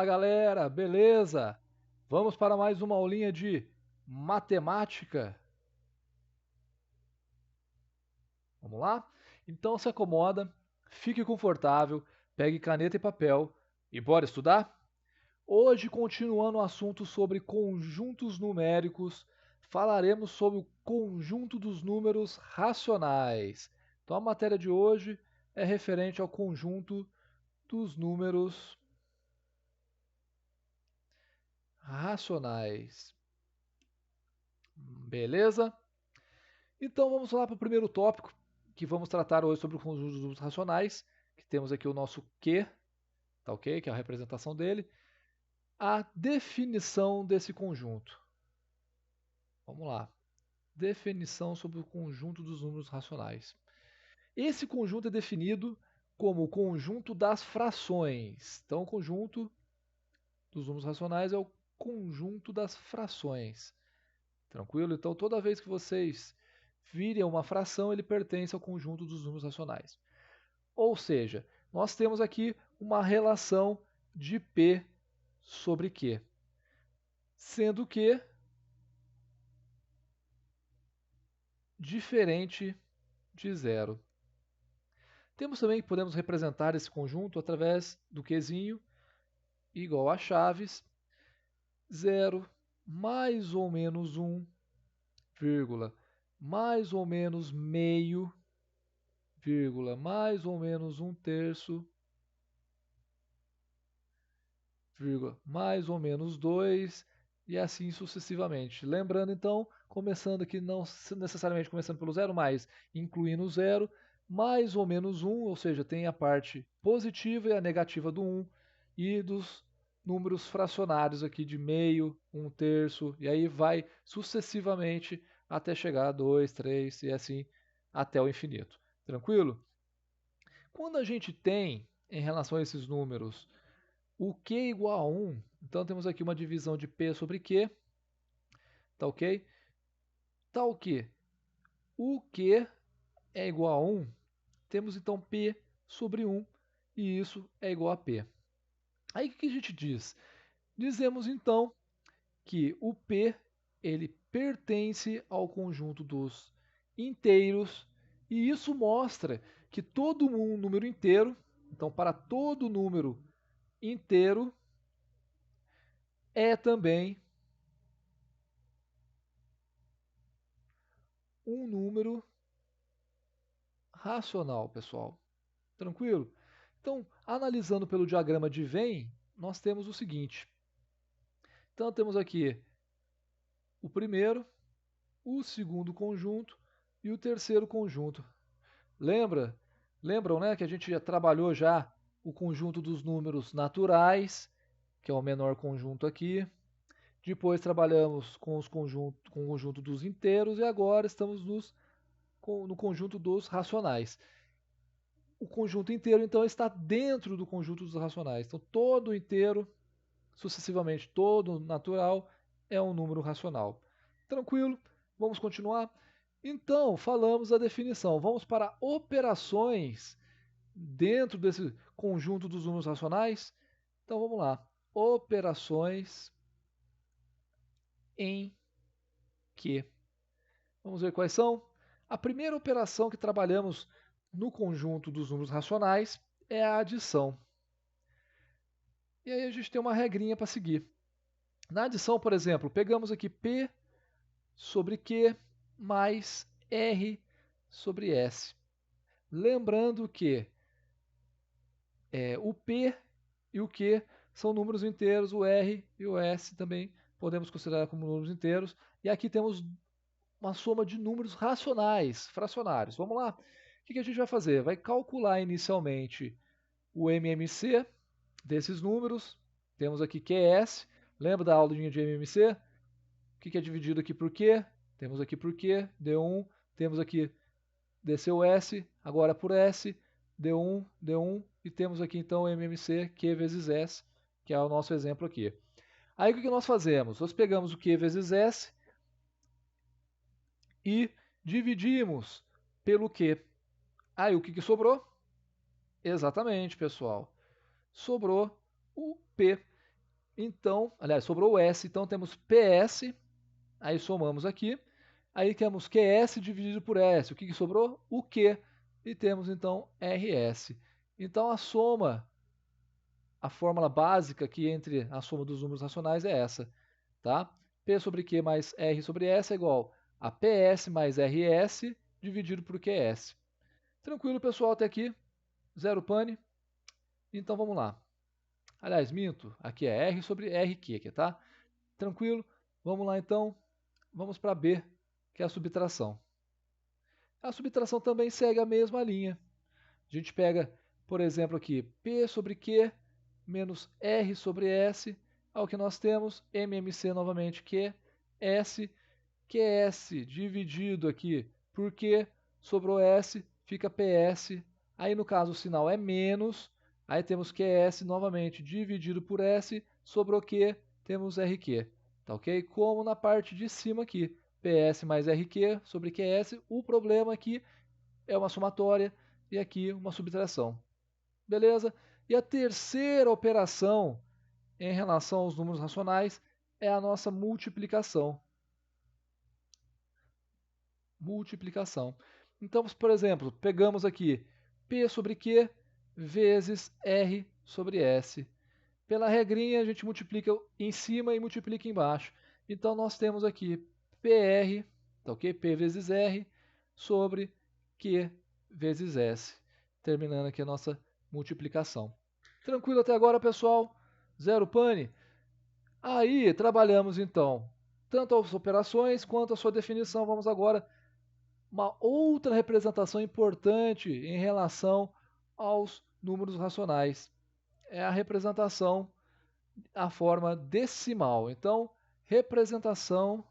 Fala galera, beleza? Vamos para mais uma aulinha de matemática. Vamos lá? Então se acomoda, fique confortável, pegue caneta e papel e bora estudar? Hoje, continuando o assunto sobre conjuntos numéricos, falaremos sobre o conjunto dos números racionais. Então a matéria de hoje é referente ao conjunto dos números racionais. Beleza? Então vamos lá para o primeiro tópico, que vamos tratar hoje sobre o conjunto dos números racionais, que temos aqui o nosso Q, tá ok? Que é a representação dele. A definição desse conjunto. Vamos lá. Definição sobre o conjunto dos números racionais. Esse conjunto é definido como o conjunto das frações. Então o conjunto dos números racionais é o conjunto das frações. Tranquilo? Então toda vez que vocês virem uma fração, ele pertence ao conjunto dos números racionais. Ou seja, nós temos aqui uma relação de P sobre Q, sendo que diferente de zero. Temos também que podemos representar esse conjunto através do Qzinho igual a chaves 0 mais ou menos 1, vírgula, mais ou menos meio, vírgula, mais ou menos 1/3, vírgula, mais ou menos 2 e assim sucessivamente. Lembrando então, começando aqui não necessariamente começando pelo zero, mas incluindo o zero, mais ou menos 1, ou seja, tem a parte positiva e a negativa do 1 e dos números fracionários aqui de meio, 1/3 e aí vai sucessivamente até chegar a 2, 3 e assim até o infinito. Tranquilo? Quando a gente tem em relação a esses números o Q igual a 1, então temos aqui uma divisão de P sobre Q, tá ok? Tá o que? O Q é igual a 1, temos então P sobre 1, e isso é igual a P. Aí o que a gente diz? Dizemos então que o P ele pertence ao conjunto dos inteiros, e isso mostra que todo número inteiro, então para todo número inteiro, é também um número racional, pessoal. Tranquilo? Então, analisando pelo diagrama de Venn, nós temos o seguinte. Então, temos aqui o primeiro, o segundo conjunto e o terceiro conjunto. Lembram, né, que a gente já trabalhou já o conjunto dos números naturais, que é o menor conjunto aqui. Depois trabalhamos com com o conjunto dos inteiros e agora estamos no conjunto dos racionais. O conjunto inteiro, então, está dentro do conjunto dos racionais. Então, todo inteiro, sucessivamente, todo natural, é um número racional. Tranquilo? Vamos continuar? Então, falamos a definição. Vamos para operações dentro desse conjunto dos números racionais. Então, vamos lá. Operações em que? Vamos ver quais são. A primeira operação que trabalhamos no conjunto dos números racionais é a adição. E aí a gente tem uma regrinha para seguir. Na adição, por exemplo, pegamos aqui P sobre Q mais R sobre S. Lembrando que o P e o Q são números inteiros, o R e o S também podemos considerar como números inteiros. E aqui temos uma soma de números racionais, fracionários. Vamos lá? O que a gente vai fazer? Vai calcular inicialmente o MMC desses números. Temos aqui QS. Lembra da aulinha de MMC? O que é dividido aqui por Q? Temos aqui por Q, D1. Temos aqui desceu S, agora por S, D1, D1. E temos aqui então MMC, Q vezes S, que é o nosso exemplo aqui. Aí o que nós fazemos? Nós pegamos o Q vezes S e dividimos pelo Q. Aí o que sobrou? Exatamente, pessoal. Sobrou o P. Então, aliás, sobrou o S, então temos PS, aí somamos aqui, aí temos QS dividido por S, o que sobrou? O Q, e temos então RS. Então a soma, a fórmula básica aqui entre a soma dos números racionais é essa, tá? P sobre Q mais R sobre S é igual a PS mais RS dividido por QS. Tranquilo, pessoal, até aqui, zero pane. Então vamos lá. Aliás, minto, aqui é R sobre RQ, aqui, tá? Tranquilo, vamos lá então, vamos para B, que é a subtração. A subtração também segue a mesma linha. A gente pega, por exemplo, aqui P sobre Q menos R sobre S, ao que nós temos MMC novamente, Q, S, QS dividido aqui por Q, sobrou S, fica PS, aí no caso o sinal é menos, aí temos QS novamente dividido por S, sobrou Q, temos RQ, tá ok? Como na parte de cima aqui, PS mais RQ sobre QS, o problema aqui é uma somatória e aqui uma subtração. Beleza? E a terceira operação em relação aos números racionais é a nossa multiplicação. Multiplicação. Então, por exemplo, pegamos aqui P sobre Q vezes R sobre S. Pela regrinha, a gente multiplica em cima e multiplica embaixo. Então, nós temos aqui PR, tá ok? P vezes R sobre Q vezes S. Terminando aqui a nossa multiplicação. Tranquilo até agora, pessoal? Zero pane? Aí, trabalhamos então tanto as operações quanto a sua definição. Vamos agora uma outra representação importante em relação aos números racionais. É a representação, a forma decimal. Então, representação,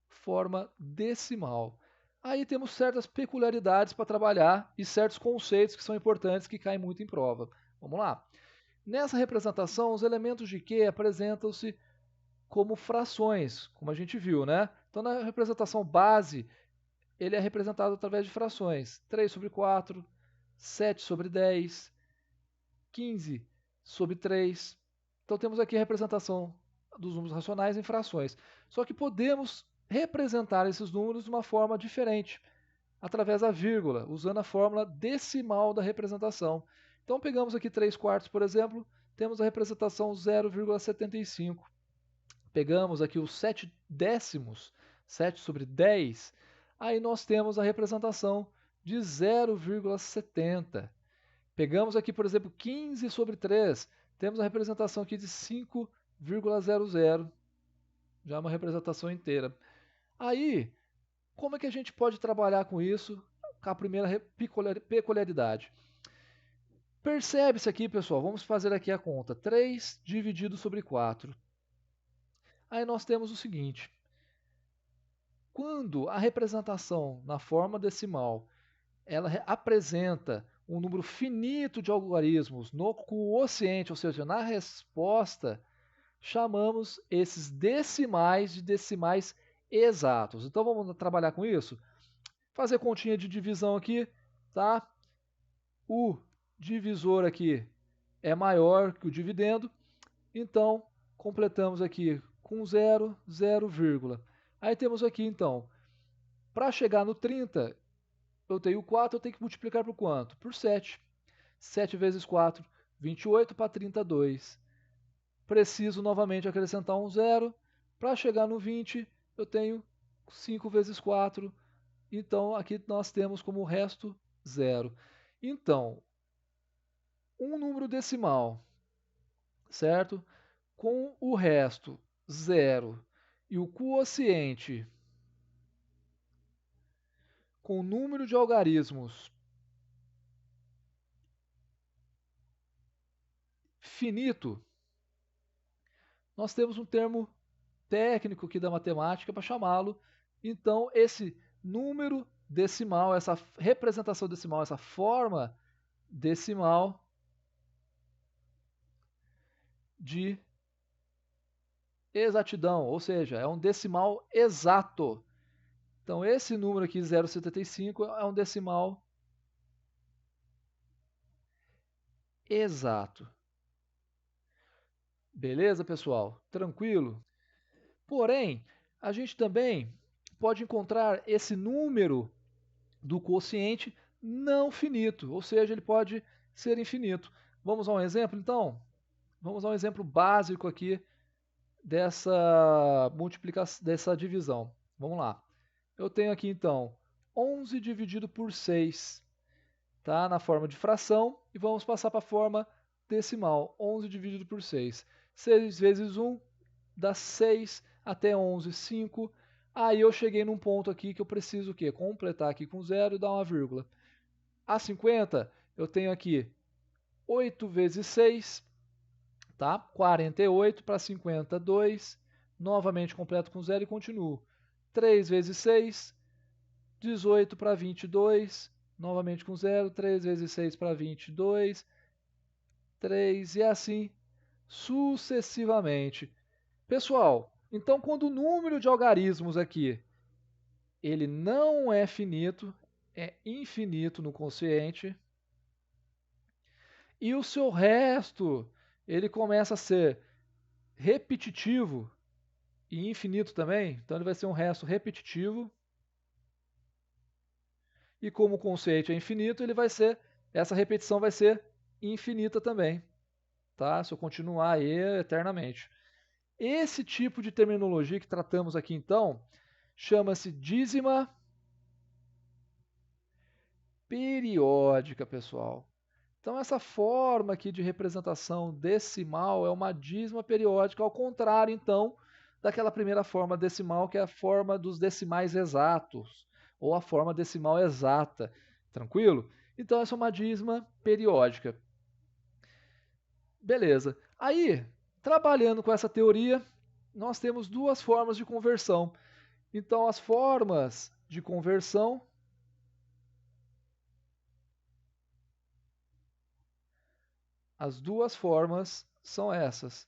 forma decimal. Aí temos certas peculiaridades para trabalhar e certos conceitos que são importantes que caem muito em prova. Vamos lá? Nessa representação, os elementos de Q apresentam-se como frações, como a gente viu, né? Então, na representação base, ele é representado através de frações. 3 sobre 4, 7 sobre 10, 15 sobre 3. Então temos aqui a representação dos números racionais em frações. Só que podemos representar esses números de uma forma diferente, através da vírgula, usando a fórmula decimal da representação. Então pegamos aqui 3 quartos, por exemplo, temos a representação 0,75. Pegamos aqui os 7 décimos, 7 sobre 10, aí nós temos a representação de 0,70. Pegamos aqui, por exemplo, 15 sobre 3, temos a representação aqui de 5,00, já uma representação inteira. Aí, como é que a gente pode trabalhar com isso? Com a primeira peculiaridade. Percebe-se aqui, pessoal, vamos fazer aqui a conta. 3 dividido sobre 4. Aí nós temos o seguinte. Quando a representação na forma decimal ela apresenta um número finito de algarismos no quociente, ou seja, na resposta, chamamos esses decimais de decimais exatos. Então vamos trabalhar com isso? Fazer continha de divisão aqui, tá? O divisor aqui é maior que o dividendo, então completamos aqui com 0, 0, vírgula. Aí temos aqui então, para chegar no 30, eu tenho 4, eu tenho que multiplicar por quanto? Por 7. 7 vezes 4, 28 para 32. Preciso novamente acrescentar um zero. Para chegar no 20, eu tenho 5 vezes 4. Então, aqui nós temos como resto zero. Então, um número decimal, certo? Com o resto zero e o quociente com o número de algarismos finito, nós temos um termo técnico aqui da matemática para chamá-lo. Então, esse número decimal, essa representação decimal, essa forma decimal de exatidão, ou seja, é um decimal exato. Então, esse número aqui, 0,75, é um decimal exato. Beleza, pessoal? Tranquilo? Porém, a gente também pode encontrar esse número do quociente não finito, ou seja, ele pode ser infinito. Vamos a um exemplo, então? Vamos a um exemplo básico aqui dessa multiplicação, dessa divisão. Vamos lá. Eu tenho aqui, então, 11 dividido por 6, tá? Na forma de fração, e vamos passar para a forma decimal. 11 dividido por 6. 6 vezes 1 dá 6, até 11, 5. Aí eu cheguei num ponto aqui que eu preciso o quê? Completar aqui com 0 e dar uma vírgula. A 50, eu tenho aqui 8 vezes 6, tá? 48 para 52. Novamente completo com 0 e continuo. 3 vezes 6, 18 para 22. Novamente com 0. 3 vezes 6 para 22. 3 e assim sucessivamente. Pessoal, então quando o número de algarismos aqui ele não é finito, é infinito no quociente, e o seu resto ele começa a ser repetitivo e infinito também, então ele vai ser um resto repetitivo, e como o quociente é infinito, ele vai ser, essa repetição vai ser infinita também, tá? Se eu continuar aí eternamente. Esse tipo de terminologia que tratamos aqui então chama-se dízima periódica, pessoal. Então, essa forma aqui de representação decimal é uma dízima periódica, ao contrário, então, daquela primeira forma decimal, que é a forma dos decimais exatos, ou a forma decimal exata. Tranquilo? Então, essa é uma dízima periódica. Beleza. Aí, trabalhando com essa teoria, nós temos duas formas de conversão. Então, as formas de conversão, as duas formas são essas.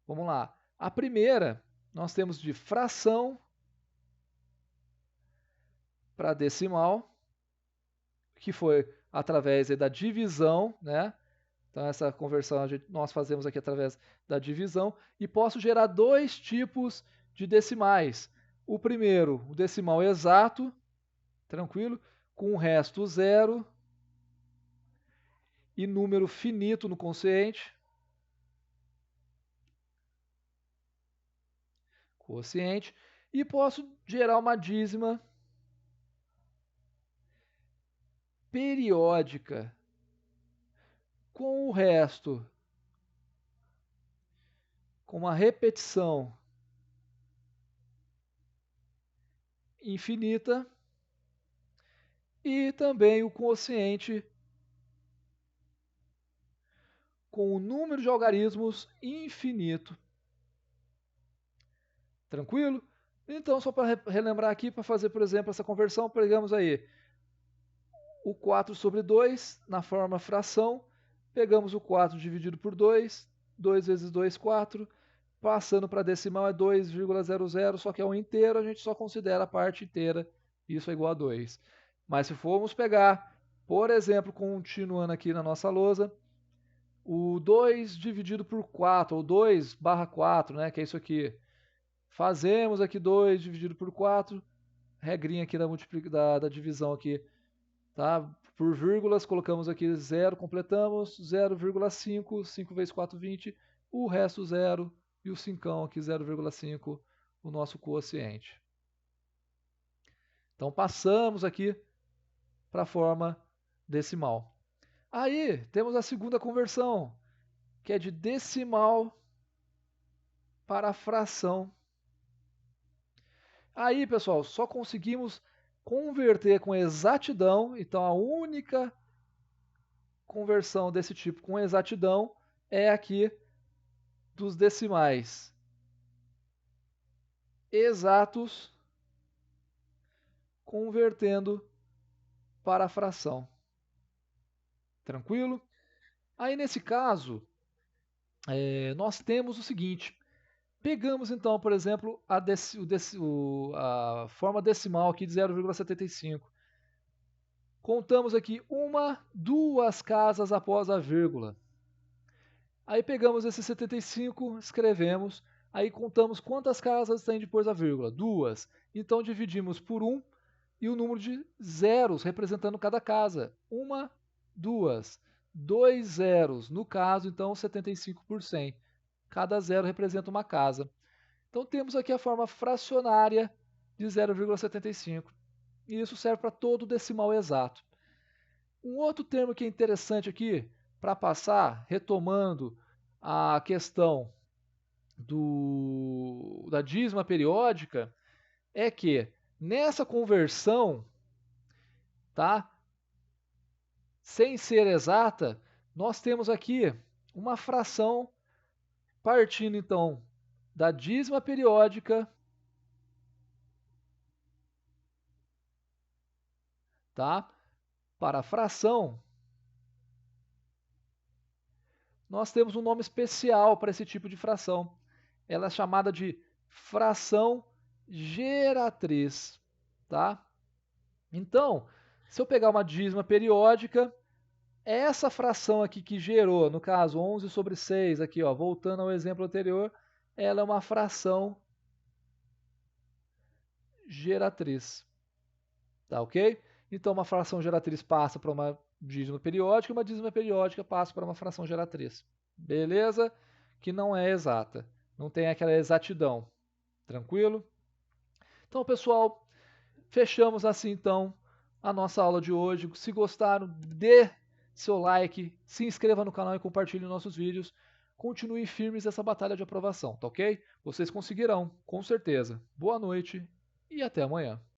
Vamos lá. A primeira, nós temos de fração para decimal, que foi através da divisão, né? Então, essa conversão nós fazemos aqui através da divisão. E posso gerar dois tipos de decimais. O primeiro, o decimal exato, tranquilo, com o resto zero e número finito no quociente. Quociente. E posso gerar uma dízima periódica com o resto, com uma repetição infinita e também o quociente com o número de algarismos infinito. Tranquilo? Então, só para relembrar aqui, para fazer, por exemplo, essa conversão, pegamos aí o 4 sobre 2 na forma fração, pegamos o 4 dividido por 2, 2 vezes 2, 4, passando para decimal é 2,00, só que é um inteiro, a gente só considera a parte inteira, isso é igual a 2. Mas se formos pegar, por exemplo, continuando aqui na nossa lousa, o 2 dividido por 4, ou 2 barra 4, né, que é isso aqui. Fazemos aqui 2 dividido por 4, regrinha aqui da divisão aqui, tá? Por vírgulas, colocamos aqui 0, completamos, 0,5, 5 vezes 4, 20, o resto 0, e o 5 aqui 0,5, o nosso quociente. Então passamos aqui para a forma decimal. Aí temos a segunda conversão, que é de decimal para fração. Aí, pessoal, só conseguimos converter com exatidão, então a única conversão desse tipo com exatidão é aqui dos decimais exatos convertendo para a fração. Tranquilo? Aí nesse caso, nós temos o seguinte: pegamos então, por exemplo, a forma decimal aqui de 0,75. Contamos aqui uma, duas casas após a vírgula. Aí pegamos esse 75, escrevemos, aí contamos quantas casas tem depois da vírgula, duas. Então dividimos por 1 e o número de zeros representando cada casa. Uma, duas, dois zeros, no caso, então 75 por 100. Cada zero representa uma casa. Então temos aqui a forma fracionária de 0,75. E isso serve para todo decimal exato. Um outro termo que é interessante aqui, para passar, retomando a questão da dízima periódica, é que nessa conversão, tá, sem ser exata, nós temos aqui uma fração partindo então da dízima periódica, tá, para a fração. Nós temos um nome especial para esse tipo de fração. Ela é chamada de fração geratriz, tá? Então, se eu pegar uma dízima periódica, essa fração aqui que gerou, no caso 11 sobre 6, aqui, ó, voltando ao exemplo anterior, ela é uma fração geratriz, tá ok? Então, uma fração geratriz passa para uma dízima periódica, e uma dízima periódica passa para uma fração geratriz. Beleza? Que não é exata. Não tem aquela exatidão. Tranquilo? Então, pessoal, fechamos assim então a nossa aula de hoje. Se gostaram, dê seu like, se inscreva no canal e compartilhe nossos vídeos. Continuem firmes nessa batalha de aprovação, tá ok? Vocês conseguirão, com certeza. Boa noite e até amanhã.